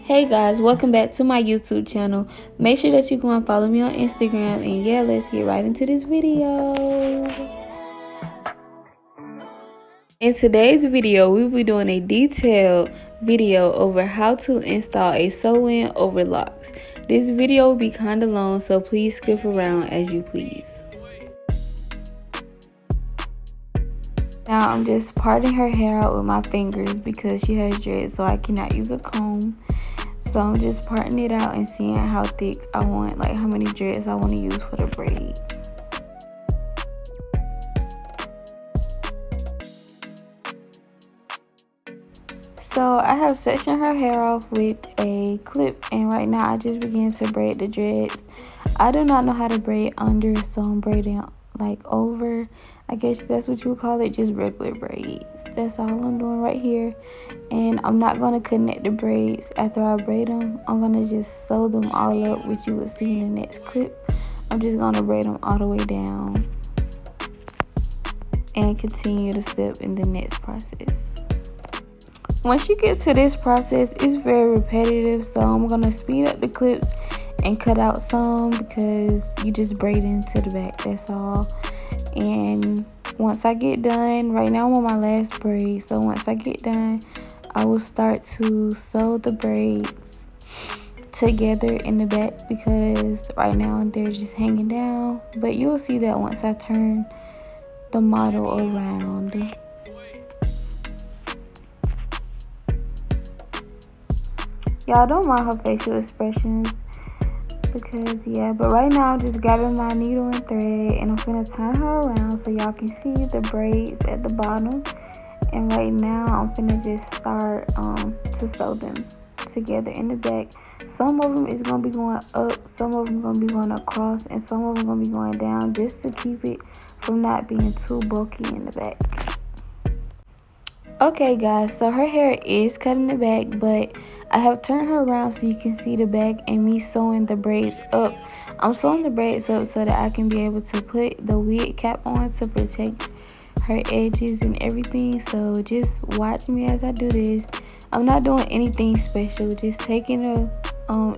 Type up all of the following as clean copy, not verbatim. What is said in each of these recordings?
Hey guys, welcome back to my YouTube channel. Make sure that you go and follow me on Instagram, and yeah, let's get right into this video. In today's video, we'll be doing a detailed video over how to install a sew-in over Locs. This video will be kinda long, so please skip around as you please. Now I'm just parting her hair out with my fingers because she has dreads, so I cannot use a comb. So I'm just parting it out and seeing how thick I want, like how many dreads I want to use for the braid. So I have sectioned her hair off with a clip, and right now I just begin to braid the dreads. I do not know how to braid under, so I'm braiding like over. I guess that's what you would call it, just regular braids. That's all I'm doing right here. And I'm not going to connect the braids after I braid them. I'm going to just sew them all up, which you will see in the next clip. I'm just going to braid them all the way down and continue the step in the next process. Once you get to this process, it's very repetitive, so I'm going to speed up the clips and cut out some because you just braid into the back, that's all. And once I get done, right now I'm on my last braid, so once I get done, I will start to sew the braids together in the back because right now they're just hanging down, but you'll see that once I turn the model around. Y'all don't mind her facial expressions because but right now I'm just grabbing my needle and thread, and I'm gonna turn her around so y'all can see the braids at the bottom. And right now I'm gonna just start to sew them together in the back. Some of them is gonna be going up, some of them gonna be going across, and some of them gonna be going down, just to keep it from not being too bulky in the back. Okay guys, so her hair is cut in the back, but I have turned her around so you can see the back and me sewing the braids up. I'm sewing the braids up so that I can be able to put the wig cap on to protect her edges and everything. So just watch me as I do this. I'm not doing anything special, just taking the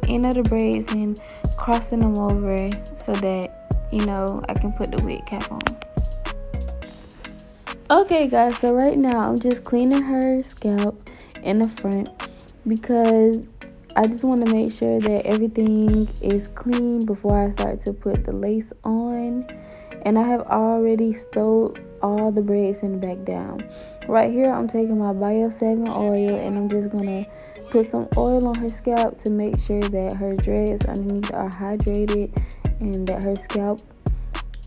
end of the braids and crossing them over so that, you know, I can put the wig cap on. Okay guys, so right now I'm just cleaning her scalp in the front because I just want to make sure that everything is clean before I start to put the lace on. And I have already stowed all the braids in the back down. Right here I'm taking my Bio 7 oil, and I'm just gonna put some oil on her scalp to make sure that her dreads underneath are hydrated and that her scalp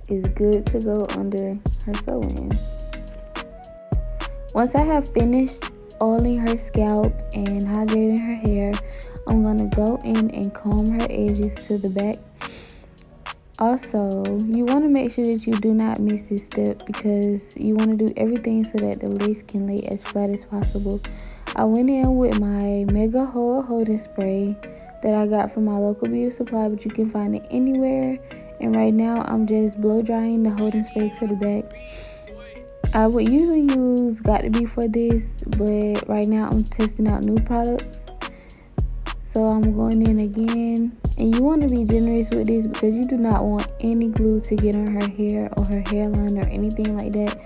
is good to go under her sew-in. Once I have finished oiling her scalp and hydrating her hair, I'm gonna go in and comb her edges to the back. Also, you want to make sure that you do not miss this step because you want to do everything so that the lace can lay as flat as possible. I went in with my Mega Hold holding spray that I got from my local beauty supply, but you can find it anywhere. And right now I'm just blow drying the holding spray to the back. I would usually use Got To Be for this, but right now I'm testing out new products. So I'm going in again. And you want to be generous with this because you do not want any glue to get on her hair or her hairline or anything like that.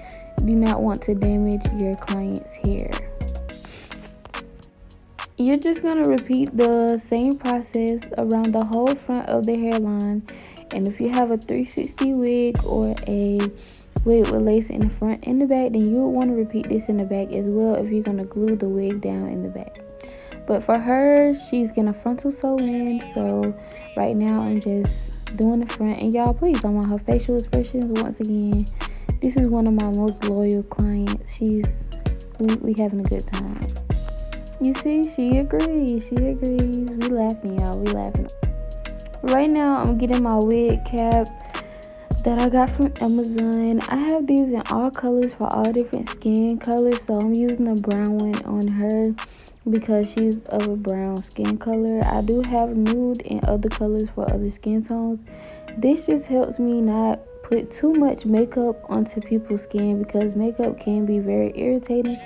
You do not want to damage your client's hair. You're just going to repeat the same process around the whole front of the hairline. And if you have a 360 wig or a wig with lace in the front and the back, then you would want to repeat this in the back as well if you're going to glue the wig down in the back. But for her, she's gonna frontal sew in, so right now I'm just doing the front. And y'all, please don't mind her facial expressions. Once again, this is one of my most loyal clients. We having a good time. You see, she agrees. We laughing, y'all. We laughing. Right now I'm getting my wig cap that I got from Amazon. I have these in all colors for all different skin colors, so I'm using a brown one on her because she's of a brown skin color. I do have nude and other colors for other skin tones. This just helps me not put too much makeup onto people's skin because makeup can be very irritating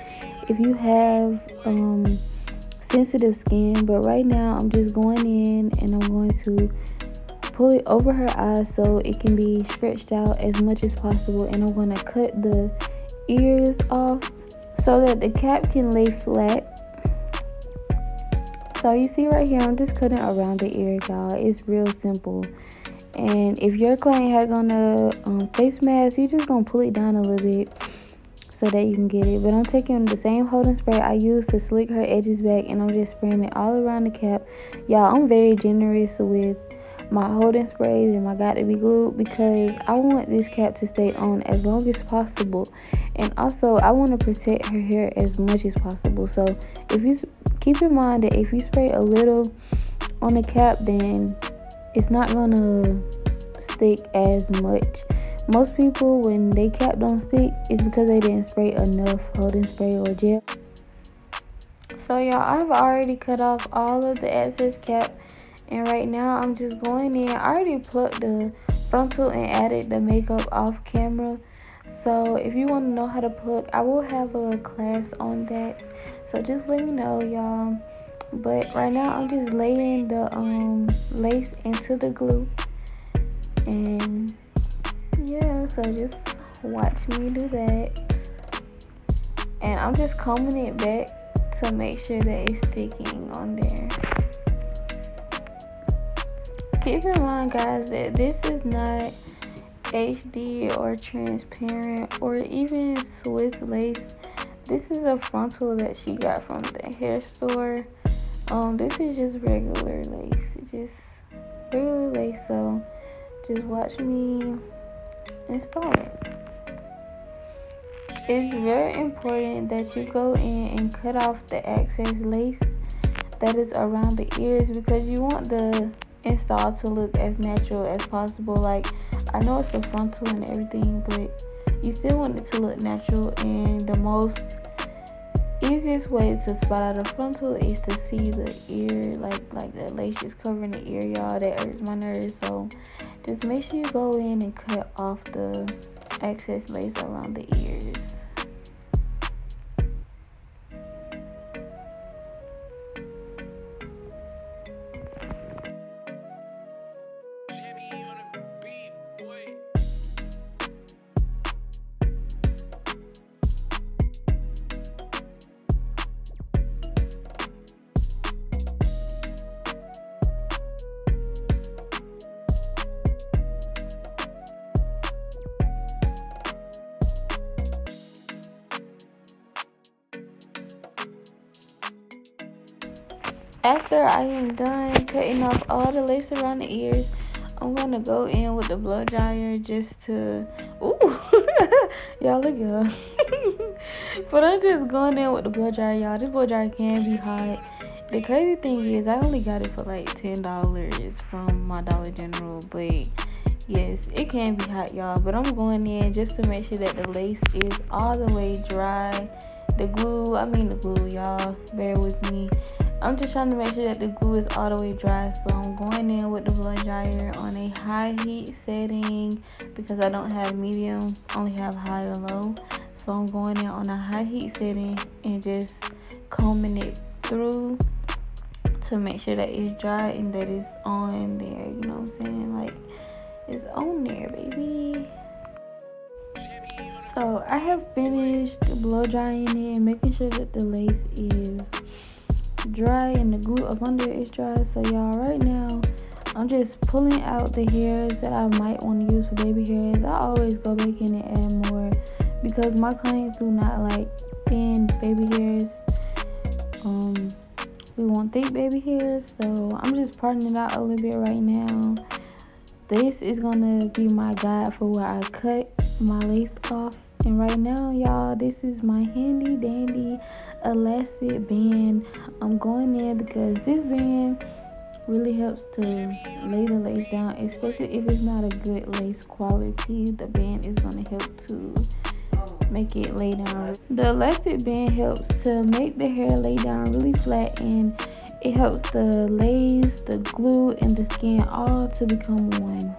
if you have sensitive skin. But right now I'm just going in and I'm going to pull it over her eyes so it can be stretched out as much as possible, and I'm going to cut the ears off so that the cap can lay flat. So you see right here, I'm just cutting around the ear, y'all. It's real simple. And if your client has on a face mask, you're just going to pull it down a little bit so that you can get it. But I'm taking the same holding spray I used to slick her edges back, and I'm just spraying it all around the cap. Y'all, I'm very generous with my holding sprays and my got to be glued because I want this cap to stay on as long as possible, and also I want to protect her hair as much as possible. So if you keep in mind that if you spray a little on the cap, then it's not gonna stick as much. Most people, when they cap don't stick, it's because they didn't spray enough holding spray or gel. So y'all, I've already cut off all of the excess cap, and right now I'm just going in. I already plucked the frontal and added the makeup off camera. So if you want to know how to pluck, I will have a class on that. So just let me know, y'all. But right now I'm just laying the lace into the glue. And yeah, so just watch me do that. And I'm just combing it back to make sure that it's sticking on there. Keep in mind, guys, that this is not HD or transparent or even Swiss lace. This is a frontal that she got from the hair store. This is just regular lace. Just regular lace. So just watch me install it. It's very important that you go in and cut off the excess lace that is around the ears, because you want the install to look as natural as possible. Like, I know it's a frontal and everything, but you still want it to look natural, and the most easiest way to spot out a frontal is to see the ear, like the lace just covering the ear, y'all. That hurts my nerves. So just make sure you go in and cut off the excess lace around the ears. After I am done cutting off all the lace around the ears, I'm going to go in with the blow dryer just to... Ooh! Y'all look good. But I'm just going in with the blow dryer, y'all. This blow dryer can be hot. The crazy thing is, I only got it for like $10 from my Dollar General. But yes, it can be hot, y'all. But I'm going in just to make sure that the lace is all the way dry. The glue, y'all. Bear with me. I'm just trying to make sure that the glue is all the way dry. So I'm going in with the blow dryer on a high heat setting because I don't have medium, only have high or low. So I'm going in on a high heat setting and just combing it through to make sure that it's dry and that it's on there. You know what I'm saying? Like, it's on there, baby. So I have finished blow drying it and making sure that the lace is dry and the glue up under it is dry. So y'all, right now I'm just pulling out the hairs that I might want to use for baby hairs. I always go back in and add more because my clients do not like thin baby hairs. We want thick baby hairs, so I'm just parting it out a little bit right now. This is gonna be my guide for where I cut my lace off. And right now, y'all, this is my handy dandy elastic band. I'm going in because this band really helps to lay the lace down, especially if it's not a good lace quality. The band is going to help to make it lay down. The elastic band helps to make the hair lay down really flat, and it helps the lace, the glue, and the skin all to become one.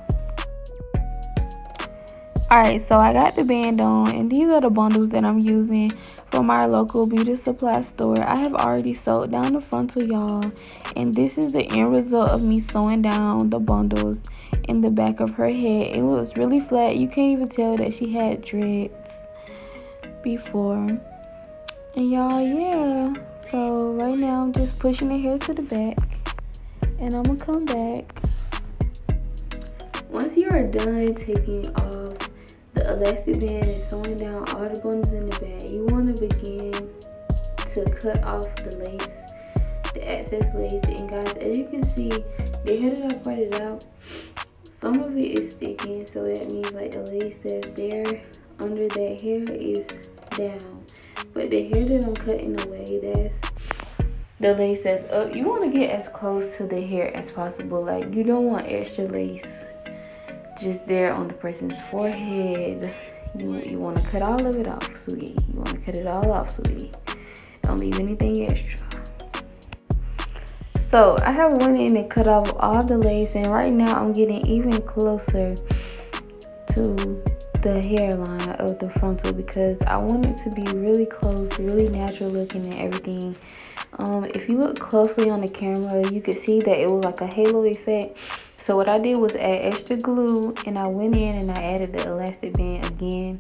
Alright, so I got the band on, and these are the bundles that I'm using from our local beauty supply store. I have already sewed down the frontal, y'all, and this is the end result of me sewing down the bundles in the back of her head. It looks really flat. You can't even tell that she had dreads before. And y'all, yeah, so right now I'm just pushing the hair to the back, and I'm gonna come back. Once you are done taking off the elastic band and sewing down all the bundles in the back, you want to begin to cut off the lace, the excess lace. And guys, as you can see, the hair that I parted out, some of it is sticking, so that means like the lace that's there under that hair is down. But the hair that I'm cutting away, that's the lace that's up. You want to get as close to the hair as possible. Like, you don't want extra lace just there on the person's forehead. You want to cut all of it off, sweetie. You want to cut it all off, sweetie. Don't leave anything extra. So I have went in and cut off all the lace, and right now I'm getting even closer to the hairline of the frontal because I want it to be really close, really natural looking and everything. If you look closely on the camera, you could see that it was like a halo effect. So what I did was add extra glue, and I went in and I added the elastic band again.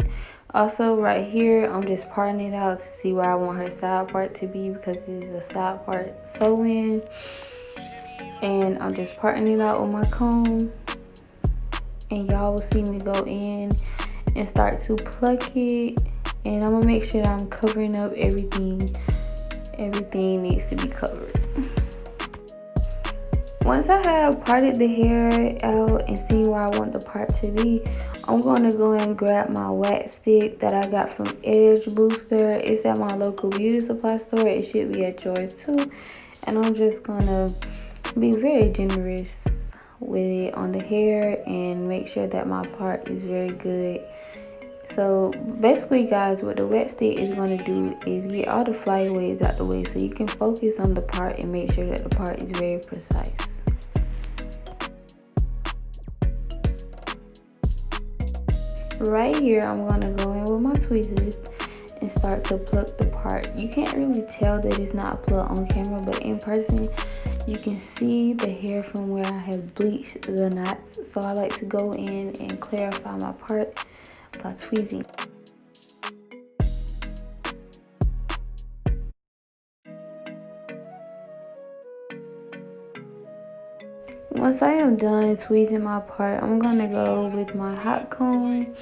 Also right here, I'm just parting it out to see where I want her side part to be because it is a side part sew-in. And I'm just parting it out with my comb. And y'all will see me go in and start to pluck it. And I'm gonna make sure that I'm covering up everything. Everything needs to be covered. Once I have parted the hair out and seen where I want the part to be, I'm going to go and grab my wax stick that I got from Edge Booster. It's at my local beauty supply store. It should be at yours too. And I'm just going to be very generous with it on the hair and make sure that my part is very good. So basically, guys, what the wet stick is going to do is get all the flyaways out the way so you can focus on the part and make sure that the part is very precise. Right here, I'm going to go in with my tweezers and start to pluck the part. You can't really tell that it's not plucked on camera, but in person, you can see the hair from where I have bleached the knots. So I like to go in and clarify my part by tweezing. Once I am done tweezing my part, I'm gonna go with my hot comb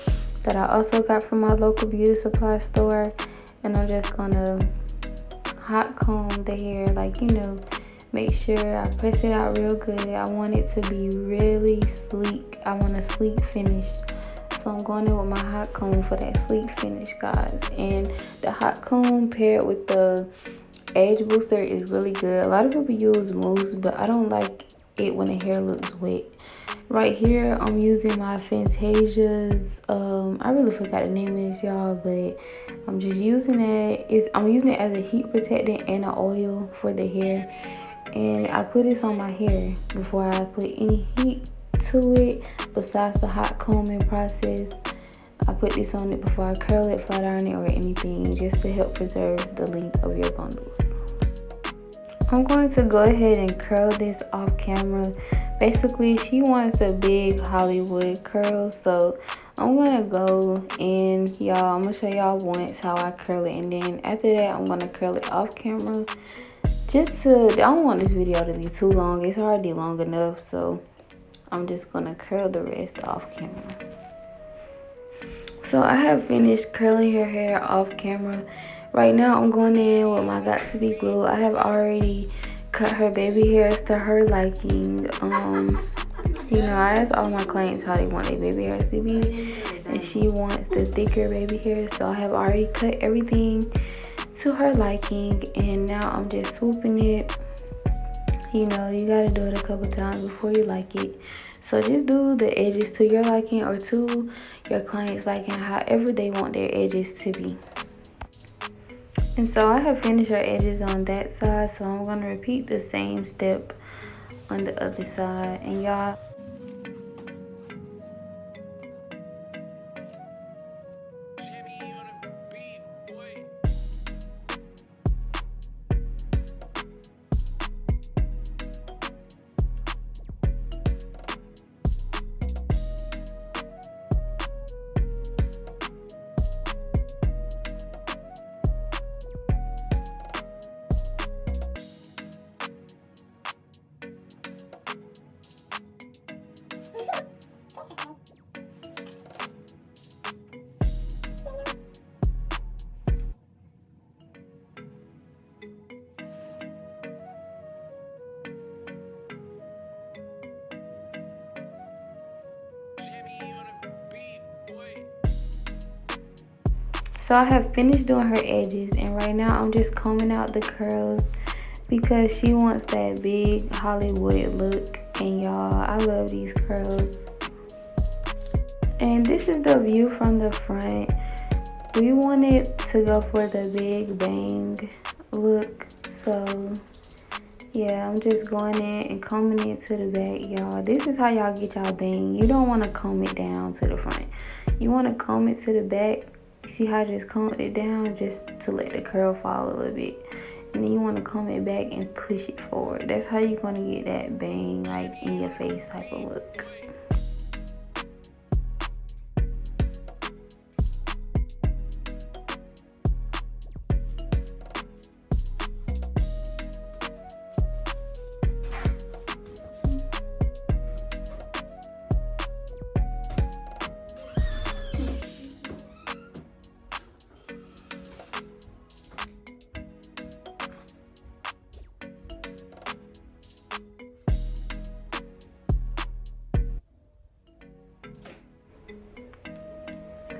that I also got from my local beauty supply store, and I'm just gonna hot comb the hair, like, you know, make sure I press it out real good. I want it to be really sleek. I want a sleek finish. So I'm going in with my hot comb for that sleek finish, guys. And the hot comb paired with the Edge Booster is really good. A lot of people use mousse, but I don't like it when the hair looks wet. Right here, I'm using my Fantasia's, I really forgot the name of this, y'all, but I'm just using it. I'm using it as a heat protectant and an oil for the hair. And I put this on my hair before I put any heat to it besides the hot combing process. I put this on it before I curl it, flat iron it, or anything, just to help preserve the length of your bundles. I'm going to go ahead and curl this off camera. Basically, she wants a big Hollywood curl, so I'm gonna go in, y'all. I'm gonna show y'all once how I curl it, and then after that, I'm gonna curl it off camera. I don't want this video to be too long. It's already long enough, so I'm just gonna curl the rest off camera. So I have finished curling her hair off camera. Right now I'm going in with my Got To Be glue. I have already cut her baby hairs to her liking. You know, I asked all my clients how they want their baby hairs to be, and she wants the thicker baby hairs, so I have already cut everything to her liking, and now I'm just swooping it. You know, you gotta do it a couple times before you like it. So just do the edges to your liking or to your client's liking, however they want their edges to be. And so I have finished her edges on that side, so I'm going to repeat the same step on the other side. And y'all, So I have finished doing her edges, and right now I'm just combing out the curls because she wants that big Hollywood look. And y'all, I love these curls. And this is the view from the front. We wanted to go for the big bang look, so yeah, I'm just going in and combing it to the back, y'all. This is how y'all get y'all bang. You don't want to comb it down to the front. You want to comb it to the back. See how I just combed it down just to let the curl fall a little bit. And then you want to comb it back and push it forward. That's how you're going to get that bang, like in your face type of look.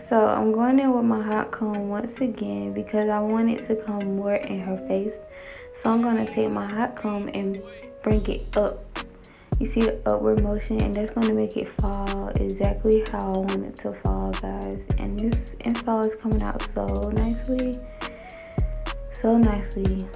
So I'm going in with my hot comb once again because I want it to come more in her face. So I'm going to take my hot comb and bring it up. You see the upward motion, and that's going to make it fall exactly how I want it to fall, guys. And this install is coming out so nicely. So nicely.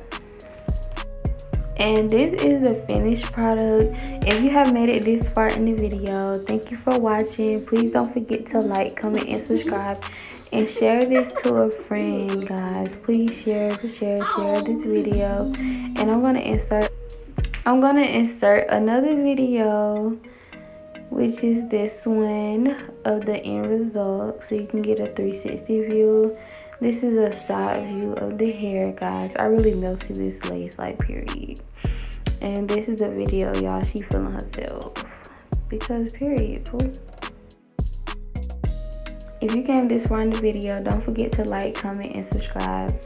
And this is the finished product. If you have made it this far in the video, thank you for watching. Please don't forget to like, comment, and subscribe, and share this to a friend, guys. Please share this video. And I'm gonna insert another video, which is this one of the end result, so you can get a 360 view. This is a side view of the hair, guys. I really melted this lace, like, period. And this is a video, y'all. She feeling herself because period, fool. If you came this far in the video, don't forget to like, comment, and subscribe.